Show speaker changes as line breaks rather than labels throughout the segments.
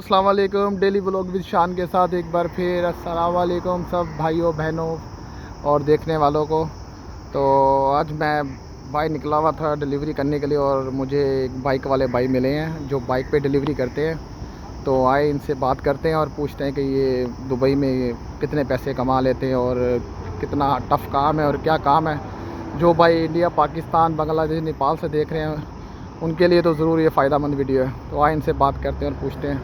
अस्सलाम वालेकुम। Daily vlog with शान के साथ एक बार फिर अस्सलाम वालेकुम सब भाइयों बहनों और देखने वालों को। तो आज मैं भाई निकला हुआ था डिलीवरी करने के लिए और मुझे एक बाइक वाले भाई मिले हैं जो बाइक पे डिलीवरी करते हैं। तो आए इनसे बात करते हैं और पूछते हैं कि ये दुबई में कितने पैसे कमा लेते हैं और कितना टफ़ काम है और क्या काम है। जो भाई इंडिया, पाकिस्तान, बांग्लादेश, नेपाल से देख रहे हैं उनके लिए तो ज़रूर ये फ़ायदेमंद वीडियो है। तो आए इनसे बात करते हैं और पूछते हैं।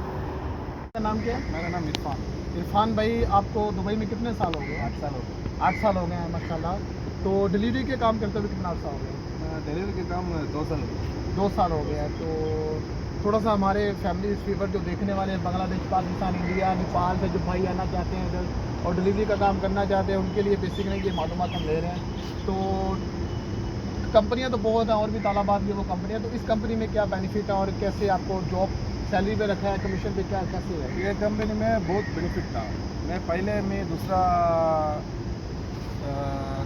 आपका नाम क्या है?
मेरा नाम इरफान।
इरफान भाई, आपको दुबई में कितने साल हो गए?
8 साल हो गए।
8 साल हो गए हैं माशाल्लाह। तो डिलीवरी के काम करते हुए कितना अर्सा हो गया?
डिलीवरी के काम 2 साल हो गए।
2 साल हो गया है। तो थोड़ा सा हमारे फैमिली फीवर जो देखने वाले हैं बांग्लादेश, पाकिस्तान, इंडिया, नेपाल से जो भाई आना चाहते हैं इधर और डिलीवरी का काम करना चाहते हैं उनके लिए बेसिकली ये मालूमात हम ले रहे हैं। तो कंपनियां तो बहुत हैं और भी तालाबाद की वो कंपनियां, तो इस कंपनी में क्या बेनिफिट है और कैसे आपको जॉब सैलरी पे रखा है, कमीशन पे क्या कैसे है?
ये कंपनी में बहुत बेनिफिट था। मैं दूसरा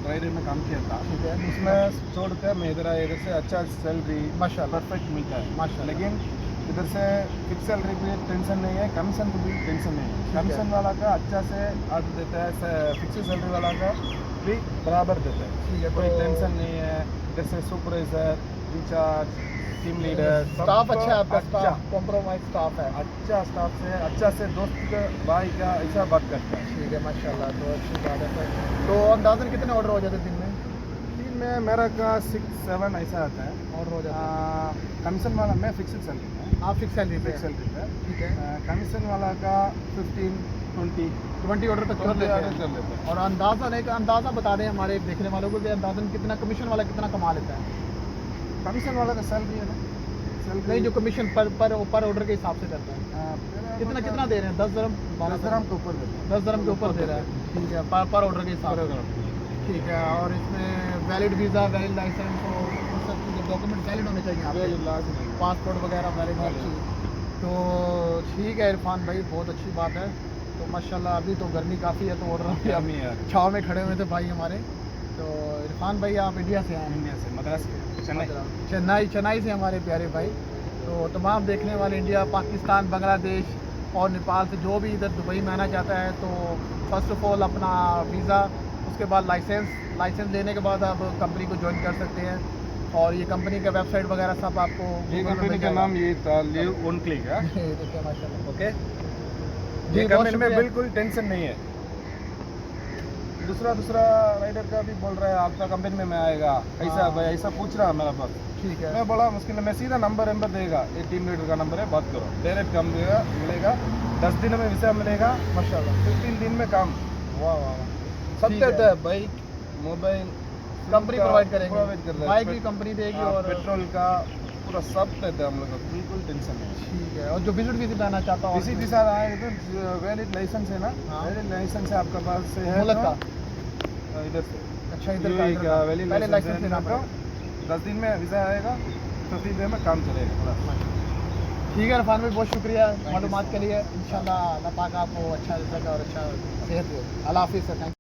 ड्राइवर में काम किया था।
ठीक है।
उसमें छोड़ कर मैं इधर आया। इधर से अच्छा सैलरी
माशाल्लाह
परफेक्ट मिलता है
माशाल्लाह।
लेकिन इधर से फिक्स सैलरी भी टेंशन नहीं है, कमीशन की भी टेंशन नहीं है। कमीशन वाला का अच्छा से आज देता है, फिक्स सैलरी वाला का भी बराबर देता है।
ठीक है।
कोई
तो
टेंशन नहीं है। जैसे supervisor, in charge, team leader,
staff अच्छा है आपका?
अच्छा
स्टाफ कॉम्प्रोमाइज स्टाफ है?
अच्छा स्टाफ से अच्छा से दोस्त का भाई का ऐसा बात करता है।
ठीक है माशाल्लाह। तो अच्छी बात है सर। तो अंदाज़न कितने ऑर्डर हो जाते हैं दिन में?
दिन में मेरा का 6-7 ऐसा आता है।
ऑर्डर हो जाता है?
कमीशन वाला मैं फिक्स सैलरी है।
आप फिक्स सैलरी पे?
फिक्स सैलरी है।
ठीक है।
कमीशन वाला का 15-20
ऑर्डर तक कर लेते
ऑर्डर
हैं।
कर लेते हैं।
और अंदाज़ा एक अंदाज़ा बता दें हमारे देखने वालों को कि अंदाज़न कितना कमीशन वाला कितना कमा लेता है?
कमीशन वाला का सैलरी है ना,
नहीं, जो कमीशन पर ऑर्डर के हिसाब से करता है कितना दे रहे हैं? 10 दरम
10 दरम के ऊपर देते हैं।
10 दरम के ऊपर दे रहा है। ठीक है, पर ऑर्डर के हिसाब से। ठीक है। और इसमें वैलिड वीज़ा, वैलिड लाइसेंस और सब डॉक्यूमेंट वैलिड होने चाहिए आपके, पासपोर्ट वगैरह वैलिड हर चीज़। तो ठीक है इरफान भाई, बहुत अच्छी बात है। तो माशाल्लाह अभी तो गर्मी काफ़ी है तो ऑर्डर
अभी है।
छाँव में खड़े हुए थे भाई हमारे। तो इरफान भाई आप इंडिया से आए हैं?
इंडिया से, मद्रास के,
चेन्नई से हमारे प्यारे भाई। तो तमाम देखने वाले इंडिया, पाकिस्तान, बांग्लादेश और नेपाल से जो भी इधर दुबई में आना चाहता है तो फर्स्ट ऑफ ऑल अपना वीज़ा, उसके बाद लाइसेंस लेने के बाद आप कंपनी को ज्वाइन कर सकते हैं। और ये कंपनी का वेबसाइट वगैरह सब आपको
ये कंपनी का नाम ये था लिव ऑन क्लिक है।
देखिए माशाल्लाह।
ओके,
जी,
ये
बहुत
कंपनी में
शुक्रिया।
बिल्कुल टेंशन नहीं है। दूसरा राइडर का भी बोल रहा है आपका कंपनी में मैं आएगा, ऐसा भाई ऐसा पूछ रहा है मेरा पास।
ठीक है।
मैं बोला मुश्किल है, मैं सीधा नंबर देगा, ये टीम लीडर का नंबर है, बात करो। डायरेक्ट काम मिलेगा, 10 दिन में वीज़ा मिलेगा
माशाल्लाह।
15 दिन में काम।
वाह वाह वाह।
सब
ठीक है।
देता है, bike, mobile
company provide
provide
करेंगे,
कर रहा
बाइक भी
है,
कंपनी देगी और
पेट्रोल का पूरा सब देता है हम लोग को, बिल्कुल टेंशन नहीं।
ठीक है। और जो विजिट आना चाहता हूँ
किसी के साथ आए तो वैलिड लाइसेंस है ना?
हाँ।
वैलिड लाइसेंस है आपका पास से है
मुल्क का?
तो इधर से
अच्छा, इधर
UAE
का
वैलिड
पहले लाइसेंस लेना
तो
पड़ेगा।
10 दिन में वीज़ा आएगा, 15 दिन में काम चलेगा पूरा।
ठीक है इरफान भाई, बहुत शुक्रिया
you
मालूमात के लिए। इंशाल्लाह अल्लाह पाक आपको अच्छा रिजल्ट और अच्छा सेहत दे। अल्लाह हाफिज़। Thank you.